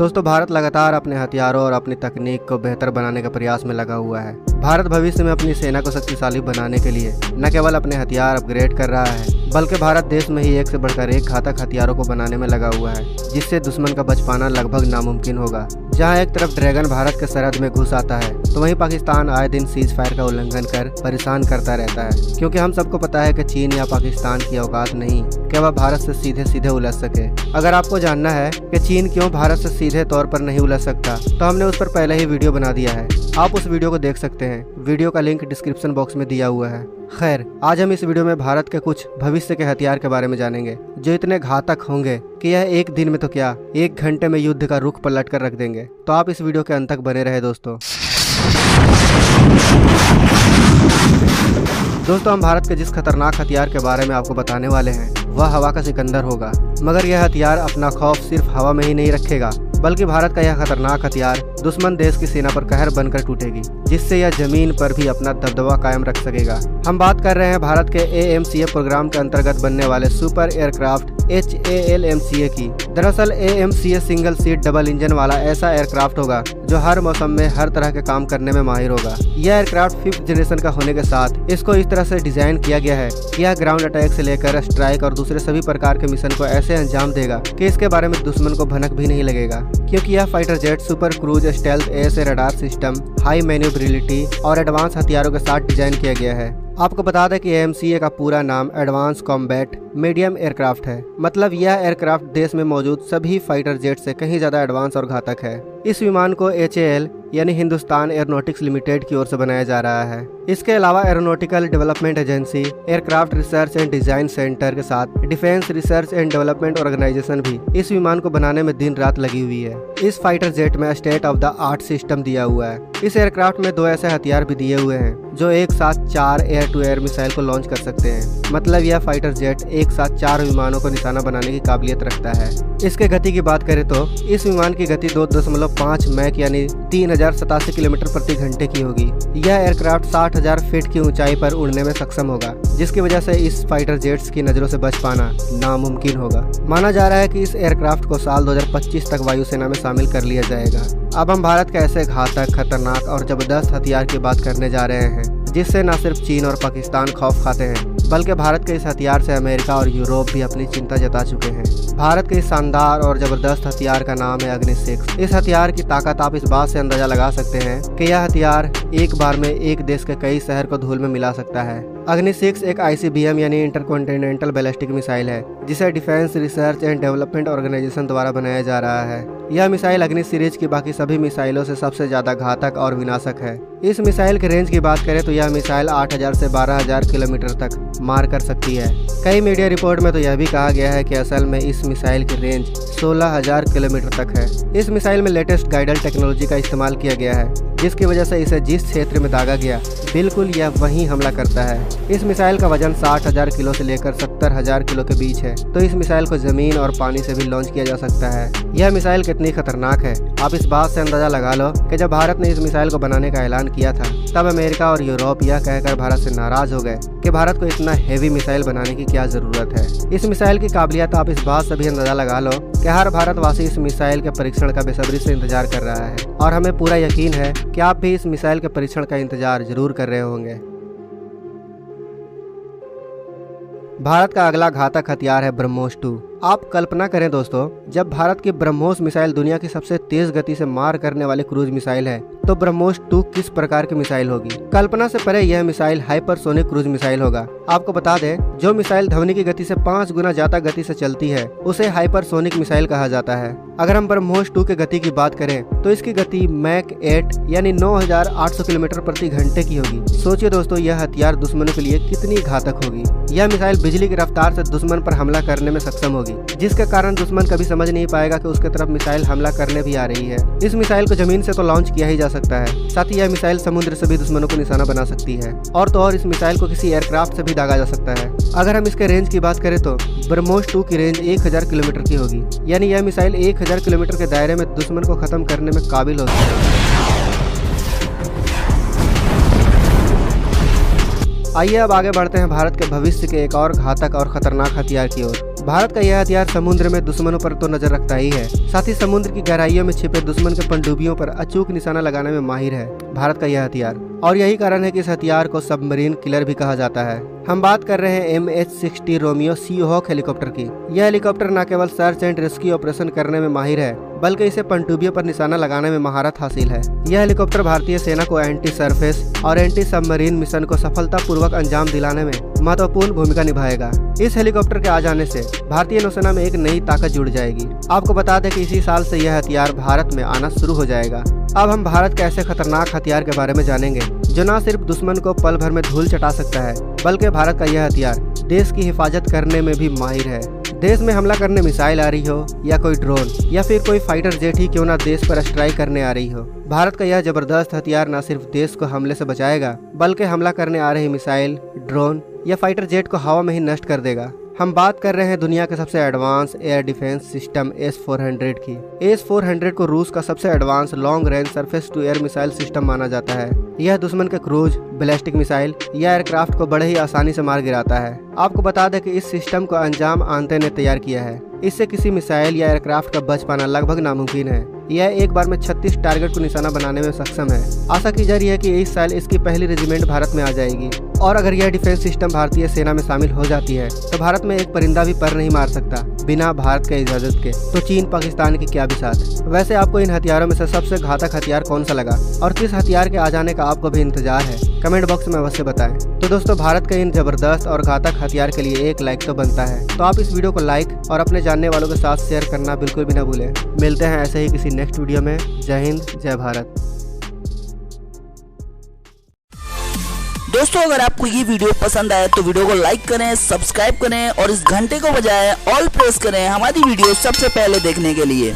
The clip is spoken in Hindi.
दोस्तों, भारत लगातार अपने हथियारों और अपनी तकनीक को बेहतर बनाने के प्रयास में लगा हुआ है। भारत भविष्य में अपनी सेना को शक्तिशाली बनाने के लिए न केवल अपने हथियार अपग्रेड कर रहा है, बल्कि भारत देश में ही एक से बढ़कर एक घातक हथियारों को बनाने में लगा हुआ है, जिससे दुश्मन का बच पाना लगभग नामुमकिन होगा। जहां एक तरफ ड्रैगन भारत के सरहद में घुस आता है, तो वहीं पाकिस्तान आए दिन सीज फायर का उल्लंघन कर परेशान करता रहता है, क्योंकि हम सबको पता है कि चीन या पाकिस्तान की औकात नहीं कि वह भारत से सीधे सीधे उलझ सके। अगर आपको जानना है कि चीन क्यों भारत से सीधे तौर पर नहीं उलझ सकता, तो हमने उस पर पहले ही वीडियो बना दिया है, आप उस वीडियो को देख सकते हैं। वीडियो का लिंक डिस्क्रिप्शन बॉक्स में दिया हुआ है। खैर, आज हम इस वीडियो में भारत के कुछ भविष्य के हथियार के बारे में जानेंगे, जो इतने घातक होंगे कि यह एक दिन में तो क्या 1 घंटे में युद्ध का रुख पलट कर रख देंगे। तो आप इस वीडियो के अंत तक बने रहे दोस्तों। हम भारत के जिस खतरनाक हथियार के बारे में आपको बताने वाले हैं, वह हवा का सिकंदर होगा। मगर यह हथियार अपना खौफ सिर्फ हवा में ही नहीं रखेगा, बल्कि भारत का यह खतरनाक हथियार दुश्मन देश की सेना पर कहर बनकर टूटेगी, जिससे यह जमीन पर भी अपना दबदबा कायम रख सकेगा। हम बात कर रहे हैं भारत के AMCA प्रोग्राम के अंतर्गत बनने वाले सुपर एयरक्राफ्ट HALMCA की। दरअसल AMCA single seat double engine वाला ऐसा एयरक्राफ्ट होगा जो हर मौसम में हर तरह के काम करने में माहिर होगा। यह एयरक्राफ्ट 5th जनरेशन का होने के साथ इसको इस तरह से डिजाइन किया गया है कि यह ग्राउंड अटैक से लेकर स्ट्राइक और दूसरे सभी प्रकार के मिशन को ऐसे अंजाम देगा कि इसके बारे में दुश्मन को भनक भी नहीं लगेगा, क्योंकि यह fighter jet super cruise stealth air radar system, high manoeuvrability और एडवांस हथियारों के साथ डिजाइन किया गया है। आपको बता दें कि AMCA का पूरा नाम एडवांस कॉम्बैट मीडियम एयरक्राफ्ट है। मतलब यह एयरक्राफ्ट देश में मौजूद सभी फाइटर जेट से कहीं ज्यादा एडवांस और घातक है। इस विमान को HAL यानी हिंदुस्तान एरोनॉटिक्स लिमिटेड की ओर से बनाया जा रहा है। इसके अलावा aeronautical development agency, aircraft research and design centre के साथ defence research and development organisation भी इस विमान को बनाने में दिन रात लगी हुई है। इस फाइटर जेट में state of the art system दिया हुआ है। इस एयरक्राफ्ट में 2 ऐसे हथियार भी दिए हुए हैं जो एक साथ 4 एयर टू एयर मिसाइल को लॉन्च कर सकते हैं। मतलब यह फाइटर जेट एक साथ 4 विमानों को निशाना बनाने की काबिलियत रखता है। इसके गति की बात करें तो इस विमान की गति 2.5 मैक यानी 3087 किलोमीटर प्रति घंटे की होगी। यह एयरक्राफ्ट 60,000 फीट की ऊंचाई पर उड़ने में सक्षम होगा, जिसकी वजह से इस फाइटर जेट्स की नजरों से बच पाना नामुमकिन होगा। माना जा रहा है कि इस एयरक्राफ्ट को साल 2025 तक वायुसेना में शामिल कर लिया जाएगा। अब हम भारत के ऐसे घातक, खतरनाक और जबरदस्त हथियार की बात करने जा रहे हैं, जिससे न सिर्फ चीन और पाकिस्तान खौफ खाते हैं, बल्कि भारत के इस हथियार से अमेरिका और यूरोप भी अपनी चिंता जता चुके हैं। भारत के इस शानदार और जबरदस्त हथियार का नाम है अग्नि 6। इस हथियार की ताकत आप इस बात से अंदाजा लगा सकते हैं कि यह हथियार एक बार में एक देश के कई शहर को धूल में मिला सकता है। अग्नि 6 एक ICBM यानी इंटरकॉन्टिनेंटल बैलिस्टिक मिसाइल है, जिसे defence research and development organisation द्वारा बनाया जा रहा है। यह मिसाइल अग्नि सीरीज की बाकी सभी मिसाइलों से सबसे ज्यादा घातक और विनाशक है। इस मिसाइल के रेंज की बात करें तो यह मिसाइल 8,000 से 12,000 किलोमीटर तक मार कर सकती है। कई मीडिया रिपोर्ट में तो यह भी कहा गया है कि असल में इस मिसाइल की रेंज 16,000 किलोमीटर तक है। इस मिसाइल में लेटेस्ट गाइडल टेक्नोलॉजी का इस्तेमाल किया गया है, जिसकी वजह से इसे जिस क्षेत्र में दागा गया बिल्कुल यह वहीं हमला करता है। इस मिसाइल का वजन 60,000 किलो से लेकर 70,000 किलो के बीच है, तो इस मिसाइल को जमीन और पानी से भी लॉन्च किया जा सकता है। यह मिसाइल कितनी खतरनाक है, आप इस बात से अंदाजा लगा लो कि जब भारत ने इस मिसाइल को बनाने का ऐलान किया था, तब अमेरिका और यूरोप यह कहकर भारत से नाराज हो गए कि भारत को इतना हेवी मिसाइल बनाने की क्या जरूरत है। इस मिसाइल की काबिलियत आप इस बात से भी अंदाजा लगा लो कि हर भारतवासी इस मिसाइल के परीक्षण का बेसब्री से इंतजार कर रहा है, और हमें पूरा यकीन है कि आप भी इस मिसाइल के परीक्षण का इंतजार जरूर कर रहे होंगे। भारत का अगला घातक हथियार है ब्रह्मोस 2। आप कल्पना करें दोस्तों, जब भारत की ब्रह्मोस मिसाइल दुनिया की सबसे तेज गति से मार करने वाली क्रूज मिसाइल है, तो ब्रह्मोस 2 किस प्रकार की मिसाइल होगी। कल्पना से परे यह मिसाइल हाइपरसोनिक क्रूज मिसाइल होगा। आपको बता दें, जो मिसाइल ध्वनि की गति से 5 गुना ज्यादा गति से चलती है, उसे हाइपरसोनिक मिसाइल कहा जाता है। अगर हम ब्रह्मोस 2 की गति की बात करें तो इसकी गति मैक 8 यानी 9,800 किलोमीटर प्रति घंटे की होगी। सोचिए दोस्तों, यह हथियार दुश्मनों के लिए कितनी घातक होगी। यह मिसाइल बिजली की रफ्तार से दुश्मन पर हमला करने में सक्षम होगी, जिसके कारण दुश्मन कभी समझ नहीं पाएगा कि उसके तरफ मिसाइल हमला करने भी आ रही है। इस मिसाइल को जमीन से तो लॉन्च किया ही जा सकता है, साथ ही यह मिसाइल समुद्र से भी दुश्मनों को निशाना बना सकती है, और तो और इस मिसाइल को किसी एयरक्राफ्ट से भी दागा जा सकता है। अगर हम इसके रेंज की बात करें तो ब्रह्मोस 2 की रेंज 1000 किलोमीटर की होगी, यानी यह मिसाइल 1000 किलोमीटर के दायरे में दुश्मन को खत्म करने में काबिल होगी। आइए अब आगे बढ़ते हैं भारत के भविष्य के एक और घातक और खतरनाक हथियार की ओर, भारत का यह हथियार समुद्र में दुश्मनों पर तो नजर रखता ही है, साथ ही समुद्र की गहराइयों में छिपे दुश्मन के पनडुब्बियों पर अचूक निशाना लगाने में माहिर है भारत का यह हथियार। और यही कारण है कि इस हथियार को सबमरीन किलर भी कहा जाता है। हम बात कर रहे हैं MH-60 रोमियो सीहॉक हेलीकॉप्टर की। यह हेलीकॉप्टर न केवल सर्च एंड रेस्क्यू ऑपरेशन करने में माहिर है, बल्कि इसे पनडुब्बियों पर निशाना लगाने में महारत हासिल है। यह हेलीकॉप्टर भारतीय सेना को एंटी सरफेस और एंटी सबमरीन मिशन को सफलतापूर्वक अंजाम दिलाने में महत्वपूर्ण भूमिका निभाएगा। इस हेलीकॉप्टर के आ जाने से भारतीय नौसेना में एक नई ताकत जुड़ जाएगी। आपको बता दें कि इसी साल से यह हथियार भारत में आना शुरू हो जाएगा। अब हम भारत के ऐसे खतरनाक हथियार के बारे में जानेंगे जो न सिर्फ दुश्मन को पल भर में धूल चटा सकता है, बल्कि भारत का यह हथियार देश की हिफाजत करने में भी माहिर है। देश में हमला करने मिसाइल आ रही हो या कोई ड्रोन या फिर कोई फाइटर जेट ही क्यों ना देश पर स्ट्राइक करने आ रही हो, भारत का यह जबरदस्त हथियार न सिर्फ देश को हमले से बचाएगा, बल्कि हमला करने आ रही मिसाइल, ड्रोन या फाइटर जेट को हवा में ही नष्ट कर देगा। हम बात कर रहे हैं दुनिया के सबसे advance air defence system S-400 की। S-400 को रूस का सबसे advance long range surface to air missile system माना जाता है। यह दुश्मन के क्रूज, बैलिस्टिक मिसाइल या एयरक्राफ्ट को बड़े ही आसानी से मार गिराता है। आपको बता दें कि इस सिस्टम को अंजाम आंते ने तैयार किया है। इससे किसी मिसाइल या एयरक्राफ्ट का बच पाना लगभग नामुमकिन है। यह एक बार में 36 टारगेट को निशाना बनाने में सक्षम है। आशा की जा रही है कि इस साल इसकी पहली रेजिमेंट भारत में आ जाएगी। और अगर यह डिफेंस सिस्टम भारतीय सेना में शामिल हो जाती है तो भारत में एक परिंदा भी पर नहीं मार सकता बिना भारत के इजाजत के। तो चीन पाकिस्तान की क्या बिसात। वैसे आपको इन हथियारों में से सबसे घातक हथियार कौन सा लगा और किस हथियार के आ जाने का आपको भी इंतजार है, कमेंट बॉक्स में अवश्य बताएं। तो दोस्तों, भारत के इन जबरदस्त और घातक हथियार के लिए एक लाइक तो बनता है, तो आप इस वीडियो को लाइक और अपने जानने वालों के साथ शेयर करना बिल्कुल भी न भूलें। मिलते हैं ऐसे ही किसी नेक्स्ट वीडियो में। जय हिंद, जय भारत। दोस्तों, अगर आपको ये वीडियो पसंद आए तो वीडियो को लाइक करें, सब्सक्राइब करें और इस घंटे को बजाय ऑल प्रेस करें हमारी वीडियो सबसे पहले देखने के लिए।